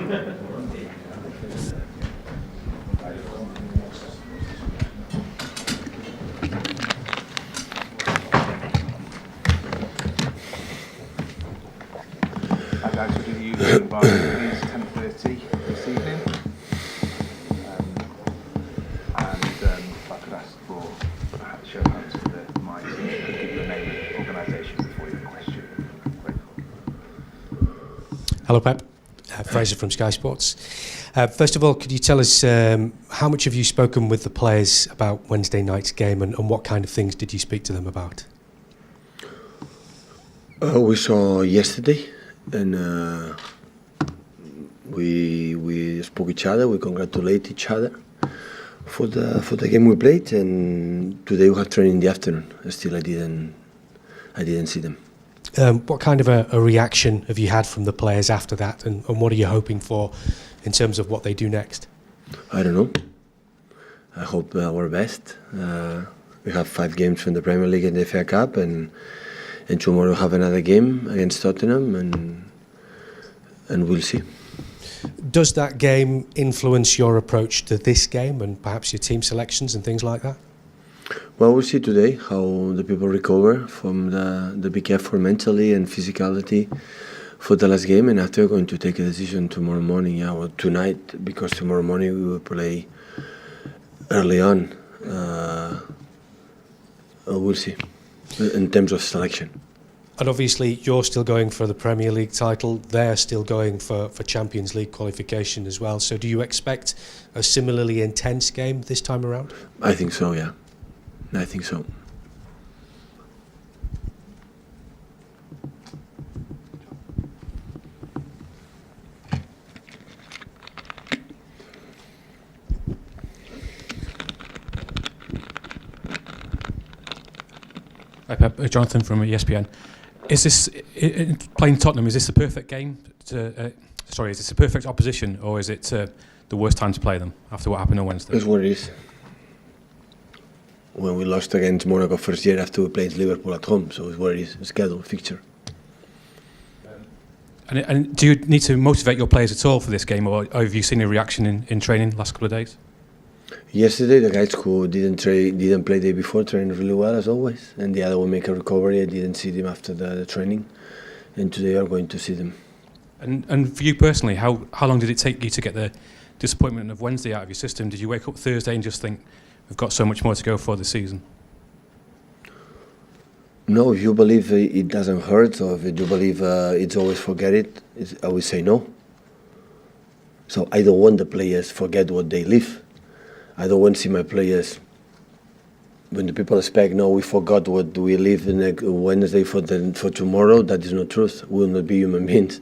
Guys, we'll do the usual environment. It's 10:30 this evening. If I could ask for a show of hands for the mic, give your name and organisation before your question. Grateful. Hello, Pep. Fraser from Sky Sports. First of all, could you tell us how much have you spoken with the players about Wednesday night's game, and what kind of things did you speak to them about? We saw yesterday, and we spoke each other. We congratulate each other for the game we played, and today we have training in the afternoon. Still, I didn't see them. What kind of a reaction have you had from the players after that, and what are you hoping for in terms of what they do next? I don't know. I hope our best. We have 5 games from the Premier League and the FA Cup, and tomorrow we have another game against Tottenham, and we'll see. Does that game influence your approach to this game and perhaps your team selections and things like that? Well, we'll see today how the people recover from the big effort mentally and physicality for the last game, and after we're going to take a decision tomorrow morning, or tonight, because tomorrow morning we will play early on. We'll see in terms of selection. And obviously you're still going for the Premier League title, they're still going for Champions League qualification as well, so do you expect a similarly intense game this time around? I think so, yeah. I think so. Hi Pep, Jonathan from ESPN. Is this playing Tottenham? Is this the perfect game? Is this the perfect opposition, or is it the worst time to play them after what happened on Wednesday? It's what it is. When we lost against Monaco first year after we played Liverpool at home, so it's what it is. A scheduled fixture. And do you need to motivate your players at all for this game, or have you seen a reaction in training the last couple of days? Yesterday, the guys who didn't play the day before trained really well as always, and the other will make a recovery. I didn't see them after the training, and today I'm going to see them. And for you personally, how long did it take you to get the disappointment of Wednesday out of your system? Did you wake up Thursday and just think, we've got so much more to go for this season? No, if you believe it doesn't hurt, or if you believe it's always forget it, I would say no. So I don't want the players forget what they live. I don't want to see my players, when the people expect, no, we forgot what we live in Wednesday for tomorrow. That is not truth. We will not be human beings.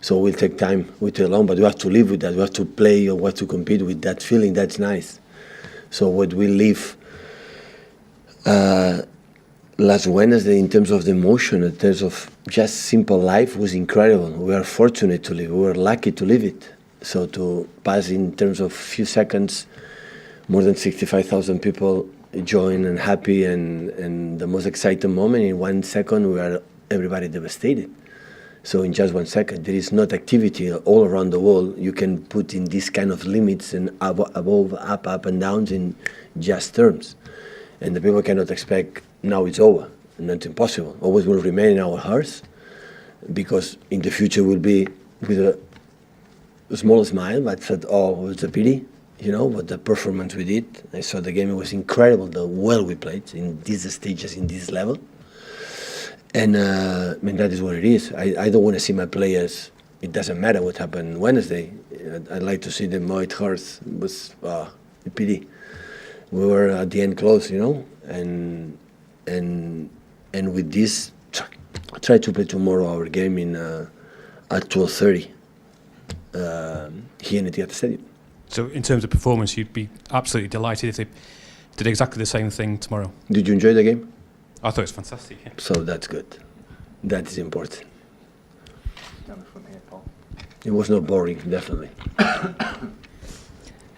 So we'll take time, we'll take long, but we have to live with that. We have to play, or we have to compete with that feeling. That's nice. So what we live last Wednesday in terms of the emotion, in terms of just simple life, was incredible. We are fortunate to live. We were lucky to live it. So to pass in terms of few seconds, more than 65,000 people join and happy, and the most exciting moment in 1 second, we are everybody devastated. So in just 1 second, there is not activity all around the world you can put in these kind of limits and above, up and downs in just terms. And the people cannot expect now it's over, and that's impossible. Always will remain in our hearts, because in the future will be with a small smile, but said, oh, it's a pity, but the performance we did. I saw the game, it was incredible, the well we played in these stages, in this level. And that is what it is. I don't want to see my players, it doesn't matter what happened Wednesday. I'd like to see them how it hurts. It was a pity. We were at the end close, and with this, try to play tomorrow our game at 12:30 here in the Etihad Stadium. So in terms of performance, you'd be absolutely delighted if they did exactly the same thing tomorrow. Did you enjoy the game? I thought it was fantastic. Yeah. So that's good. That is important. Down from here, Paul. It was not boring, definitely.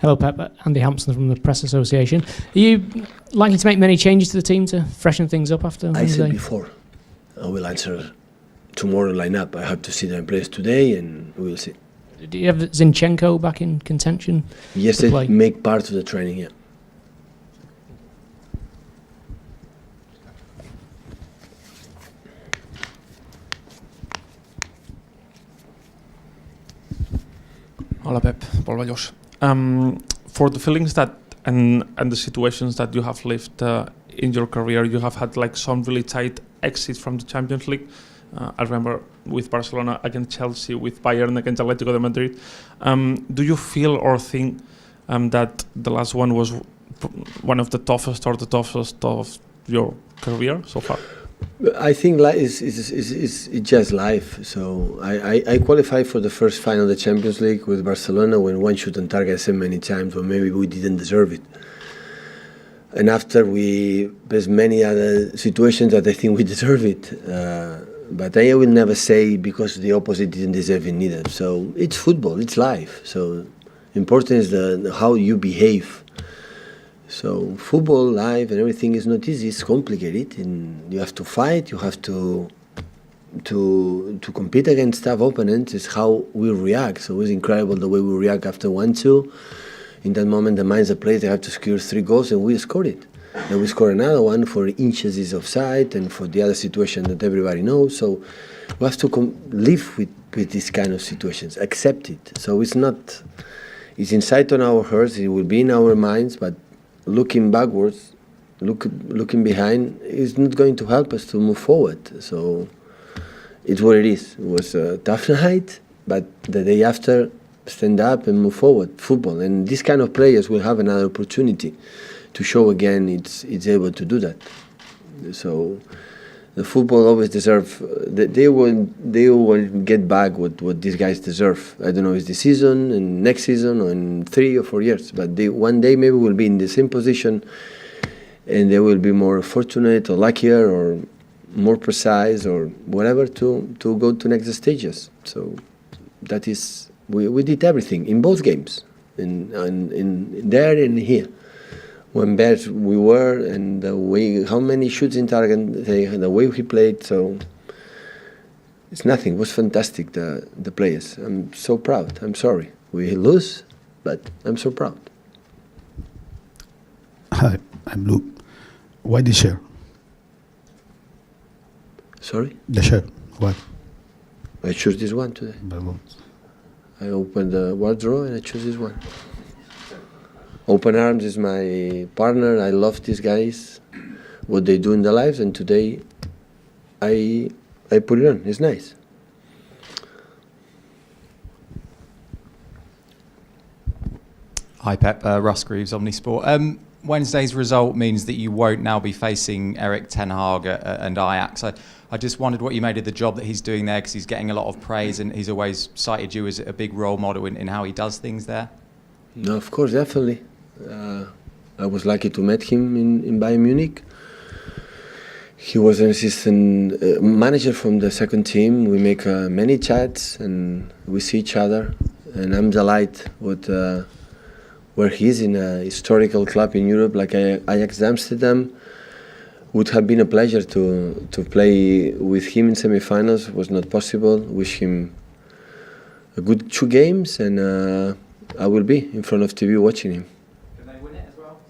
Hello, Pep. Andy Hampson from the Press Association. Are you likely to make many changes to the team to freshen things up after Wednesday? I said before, I will answer tomorrow lineup. I have to see the players today, and we'll see. Do you have Zinchenko back in contention? Yes, to it play? make part of the training, yeah. Hola Pep, Paul Vallos. For the feelings that and the situations that you have lived in your career, you have had like some really tight exits from the Champions League. I remember with Barcelona against Chelsea, with Bayern against Atletico de Madrid. Do you feel or think that the last one was one of the toughest or the toughest of your career so far? I think life is just life. So I qualified for the first final of the Champions League with Barcelona when one shoot on target I said many times, or maybe we didn't deserve it. And after there's many other situations that I think we deserve it. But I will never say because the opposite didn't deserve it neither. So it's football, it's life. So important is how you behave. So football, life, and everything is not easy. It's complicated, and you have to fight. You have to compete against tough opponents. It's how we react. So it's incredible the way we react after 1-2. In that moment, the minds of players, they have to score 3 goals, and we scored it. And we score another one for inches is offside, and for the other situation that everybody knows. So we have to live with these kind of situations, accept it. So it's inside on our hearts. It will be in our minds, but looking backwards, looking behind is not going to help us to move forward. So it's what it is. It was a tough night, but the day after, stand up and move forward. Football, and these kind of players will have another opportunity to show again it's able to do that. So the football always deserve. They will get back what these guys deserve. I don't know, it's this season and next season or in 3 or 4 years, but one day maybe will be in the same position, and they will be more fortunate or luckier or more precise or whatever to go to next stages. So that is we did everything in both games, in there and here. When bad we were, and the way how many shoots in target, the way he played, so it's nothing. It was fantastic. The players. I'm so proud. I'm sorry we lose, but I'm so proud. Hi, I'm Luke. Why the shirt? Sorry? The shirt. Why? I chose this one today. I opened the wardrobe and I chose this one. Open Arms is my partner. I love these guys, what they do in their lives, and today I put it on. It's nice. Hi Pep, Russ Greaves, Omnisport. Wednesday's result means that you won't now be facing Erik ten Hag and Ajax. I just wondered what you made of the job that he's doing there, because he's getting a lot of praise and he's always cited you as a big role model in how he does things there. No, of course, definitely. I was lucky to meet him in Bayern Munich. He was an assistant manager from the second team. We make many chats and we see each other. And I'm delighted with where he is in a historical club in Europe like Ajax Amsterdam. Would have been a pleasure to play with him in semi-finals. It was not possible. Wish him a good 2 games, and I will be in front of TV watching him. Can they win it as well?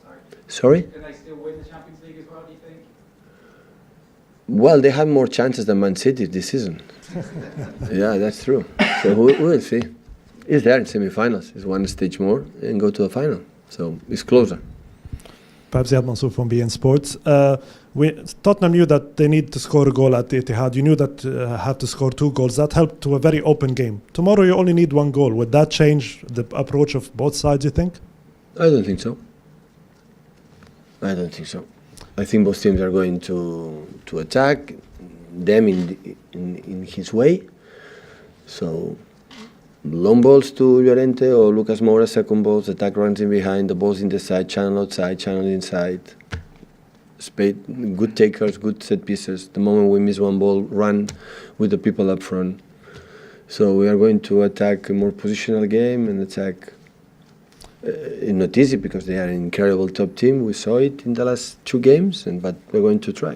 Sorry? Can they still win the Champions League as well, do you think? Well, they have more chances than Man City this season. Yeah, that's true. So we'll see. He's there in semi-finals. It's one stage more and go to the final. So it's closer. Perhaps Ziad Mansour from BN Sports. Tottenham knew that they need to score a goal at the Etihad. You knew that had to score 2 goals. That helped to a very open game. Tomorrow you only need 1 goal. Would that change the approach of both sides, you think? I don't think so. I don't think so. I think both teams are going to attack them in his way. So long balls to Llorente or Lucas Moura, second balls, attack runs in behind, the balls in the side, channel outside, channel inside. Good takers, good set pieces. The moment we miss 1 ball, run with the people up front. So we are going to attack a more positional game and attack. It's not easy because they are an incredible top team. We saw it in the last 2 games, but we're going to try.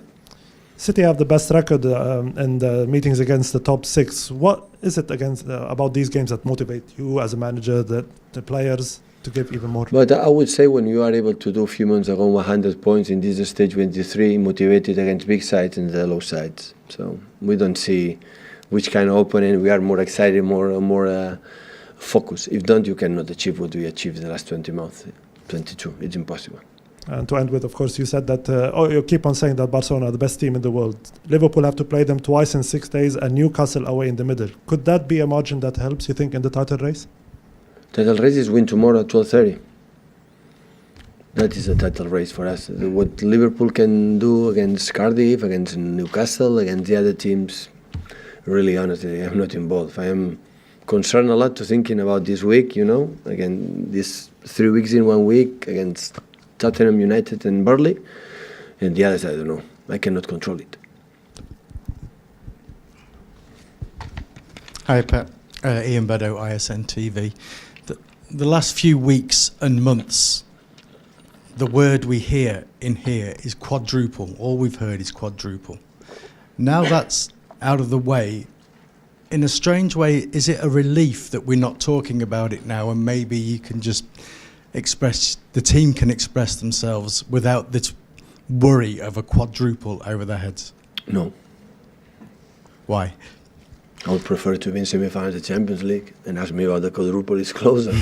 City have the best record in the meetings against the top 6. What is it against about these games that motivate you as a manager, the players to give even more? But I would say when you are able to do a few months ago 100 points in this stage 23, motivated against big sides and the low sides. So we don't see which kind of opponent. We are more excited, more focused. If don't, you cannot achieve what we achieved in the last 20 months, 22. It's impossible. And to end with, of course, you said that, you keep on saying that Barcelona are the best team in the world. Liverpool have to play them twice in 6 days and Newcastle away in the middle. Could that be a margin that helps, you think, in the title race? Title race is win tomorrow at 12:30. That is a title race for us. What Liverpool can do against Cardiff, against Newcastle, against the other teams, really honestly, I'm not involved. I am concerned a lot to thinking about this week, again, this 3 weeks in 1 week against Tottenham, United and Burnley, and the others I don't know. I cannot control it. Hi Pep, Ian Beddoe, ISN TV. The last few weeks and months, the word we hear in here is quadruple. All we've heard is quadruple. Now that's out of the way, in a strange way, is it a relief that we're not talking about it now and maybe you can just the team can express themselves without this worry of a quadruple over their heads? No. Why? I would prefer to be in semi-finals of the Champions League and ask me about the quadruple is closer.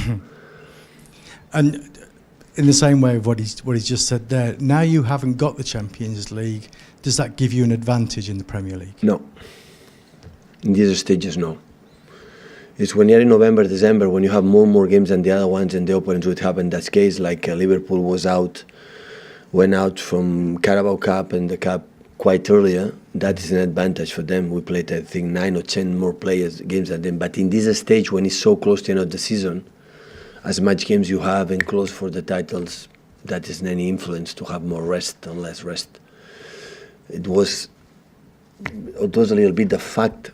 And in the same way of what he's just said there, now you haven't got the Champions League, does that give you an advantage in the Premier League? No. In these stages, no. It's when you're in November, December, when you have more games than the other ones and the opponents would have in that case, like Liverpool went out from Carabao Cup and the Cup quite earlier. That is an advantage for them. We played, I think, 9 or 10 more games than them. But in this stage, when it's so close to the end of the season, as much games you have and close for the titles, that isn't any influence to have more rest and less rest. It was a little bit the fact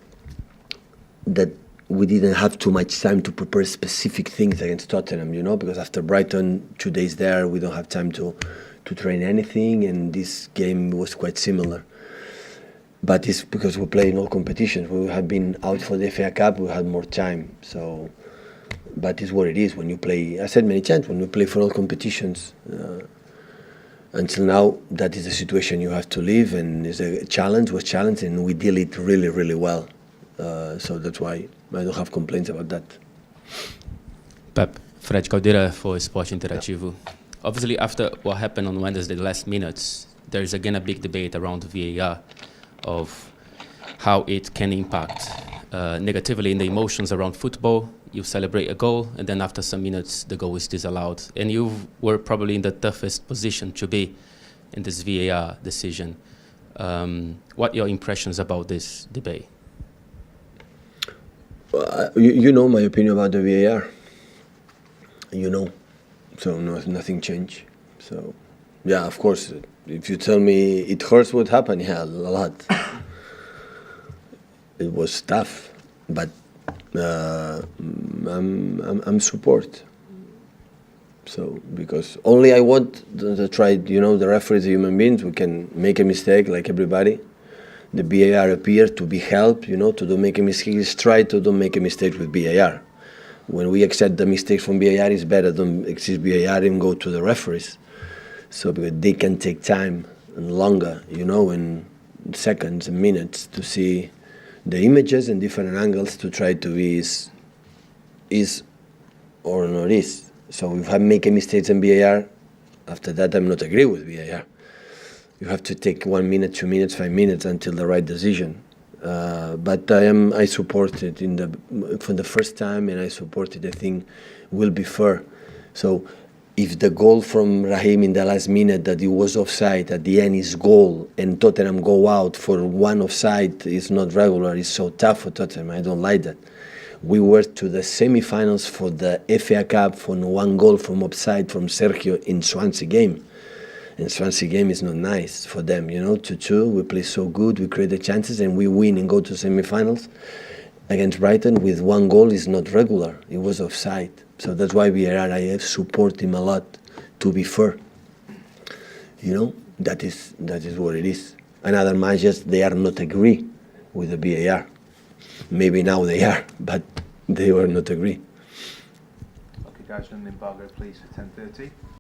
that we didn't have too much time to prepare specific things against Tottenham, because after Brighton, 2 days there, we don't have time to train anything, and this game was quite similar. But it's because we play in all competitions. We have been out for the FA Cup, we had more time. So, but it's what it is when you play. I said many times, when we play for all competitions, until now, that is the situation you have to live, and it's a challenge, and we deal it really, really well. So that's why I don't have complaints about that. Pep, Fred Caldeira for Esporte Interativo. Obviously, after what happened on Wednesday, the last minutes, there is again a big debate around VAR of how it can impact negatively in the emotions around football. You celebrate a goal, and then after some minutes, the goal is disallowed. And you were probably in the toughest position to be in this VAR decision. What are your impressions about this debate? You know my opinion about the VAR. So nothing changed. So, yeah, of course, if you tell me it hurts what happened, yeah, a lot. It was tough, but I'm support. So, because only I want to try, the referees are human beings. We can make a mistake like everybody. The VAR appears to be helped, to don't make a mistake. Try to don't make a mistake with VAR. When we accept the mistakes from VAR, it's better don't accept VAR and go to the referees. So because they can take time and longer, in seconds and minutes to see the images and different angles to try to be is or not is. So if I make a mistake in VAR, after that I'm not agree with VAR. You have to take 1 minute, 2 minutes, 5 minutes until the right decision. But I supported from the first time, and I supported the thing will be fair. So if the goal from Raheem in the last minute that it was offside at the end is goal, and Tottenham go out for one offside is not regular, it's so tough for Tottenham. I don't like that. We were to the semi-finals for the FA Cup for 1 goal from offside from Sergio in Swansea game. And Swansea game is not nice for them, 2-2. We play so good, we create the chances, and we win and go to semi-finals. Against Brighton with 1 goal is not regular. It was offside. So that's why I support him a lot to be fair. That is what it is. And other managers, they are not agree with the VAR. Maybe now they are, but they were not agree. Okay, guys, run the embargo, please, for 10:30.